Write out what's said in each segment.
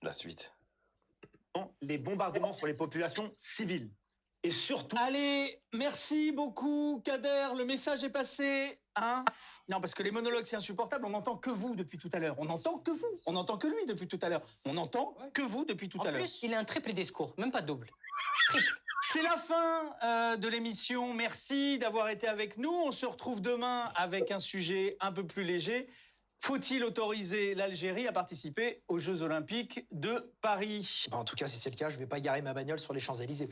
La suite. Les bombardements sur les populations civiles. Et surtout... Allez, merci beaucoup, Kader. Le message est passé. Hein? Non, parce que les monologues, c'est insupportable. On n'entend que vous depuis tout à l'heure. On n'entend que vous. On n'entend que lui depuis tout à l'heure. On n'entend que vous depuis tout à l'heure. En plus, il a un triple discours, même pas double. Triple. C'est la fin de l'émission. Merci d'avoir été avec nous. On se retrouve demain avec un sujet un peu plus léger. Faut-il autoriser l'Algérie à participer aux Jeux Olympiques de Paris? En tout cas, si c'est le cas, je vais pas garer ma bagnole sur les Champs-Élysées.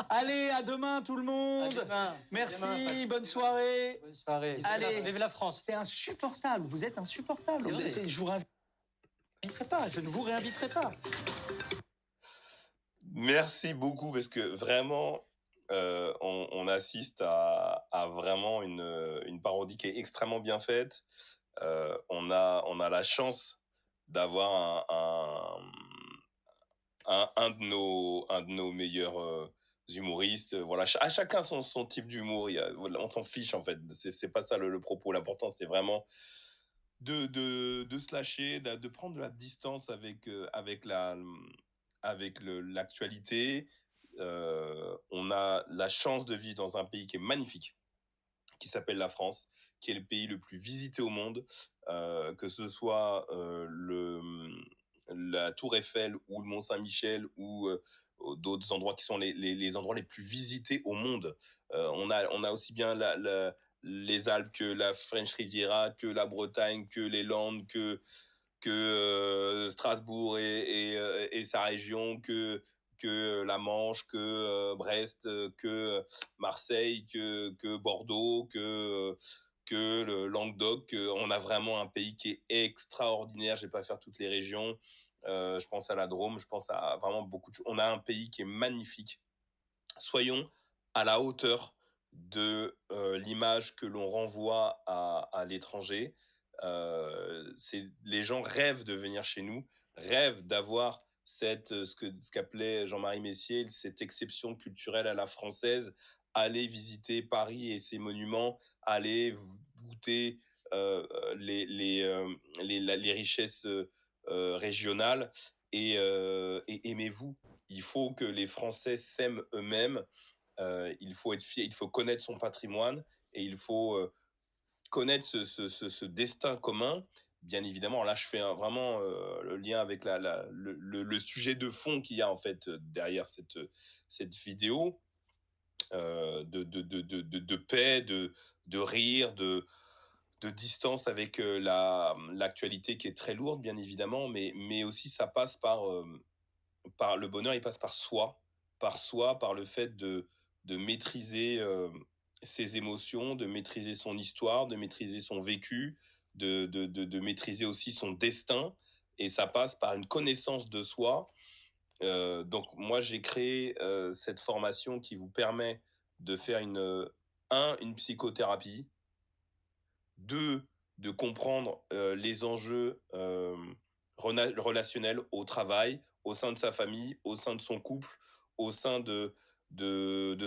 Allez, à demain tout le monde. À demain. Merci, À demain, bonne soirée. Bonne soirée. Allez. Vive la France. C'est insupportable, vous êtes insupportable. C'est vrai. Je vous réinviterai pas, je ne vous réinviterai pas. Merci beaucoup parce que vraiment, on assiste à vraiment une parodie qui est extrêmement bien faite. On a la chance d'avoir un de nos meilleurs humoristes. Voilà, à chacun son type d'humour. On s'en fiche en fait. C'est pas ça le propos. L'important c'est vraiment de se lâcher, de prendre de la distance avec l'actualité. On a la chance de vivre dans un pays qui est magnifique, qui s'appelle la France, qui est le pays le plus visité au monde, que ce soit la Tour Eiffel ou le Mont Saint-Michel ou d'autres endroits qui sont les endroits les plus visités au monde. On a aussi bien les Alpes que la French Riviera, que la Bretagne, que les Landes, que Strasbourg et sa région, que la Manche, que Brest, que Marseille, que Bordeaux, que le Languedoc. On a vraiment un pays qui est extraordinaire. Je vais pas faire toutes les régions. Je pense à la Drôme, je pense à vraiment beaucoup de choses. On a un pays qui est magnifique. Soyons à la hauteur de l'image que l'on renvoie à l'étranger. Les gens rêvent de venir chez nous, rêvent d'avoir ce qu'appelait Jean-Marie Messier, cette exception culturelle à la française, aller visiter Paris et ses monuments, aller goûter les richesses régionales et aimez-vous. Il faut que les Français s'aiment eux-mêmes. Il faut être fier, il faut connaître son patrimoine et il faut connaître ce destin commun. Bien évidemment, là je fais vraiment le lien avec le sujet de fond qu'il y a en fait derrière cette vidéo, de paix, de rire, de distance avec l'actualité qui est très lourde bien évidemment, mais aussi ça passe par le bonheur, il passe par soi, par le fait de maîtriser ses émotions, de maîtriser son histoire, de maîtriser son vécu, de maîtriser aussi son destin. Et ça passe par une connaissance de soi. Donc moi, j'ai créé cette formation qui vous permet de faire une psychothérapie, 2, de comprendre les enjeux relationnels au travail, au sein de sa famille, au sein de son couple, au sein de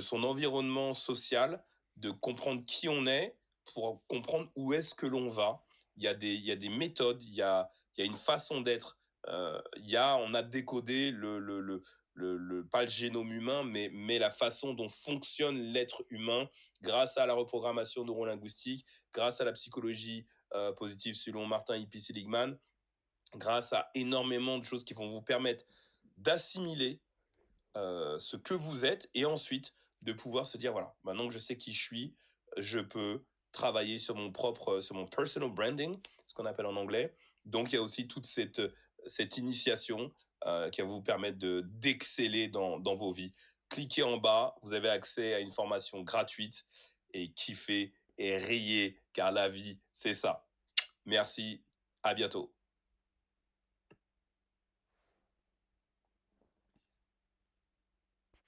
son environnement social, de comprendre qui on est pour comprendre où est-ce que l'on va. Il y a des méthodes, il y a une façon d'être. On a décodé pas le génome humain, mais la façon dont fonctionne l'être humain grâce à la reprogrammation neurolinguistique, grâce à la psychologie positive selon Martin Hippie-Seligman, grâce à énormément de choses qui vont vous permettre d'assimiler ce que vous êtes et ensuite de pouvoir se dire, voilà, maintenant que je sais qui je suis, je peux travailler sur mon personal branding, ce qu'on appelle en anglais. Donc, il y a aussi toute cette initiation qui va vous permettre d'exceller dans vos vies. Cliquez en bas, vous avez accès à une formation gratuite et kiffez et riez, car la vie, c'est ça. Merci, à bientôt.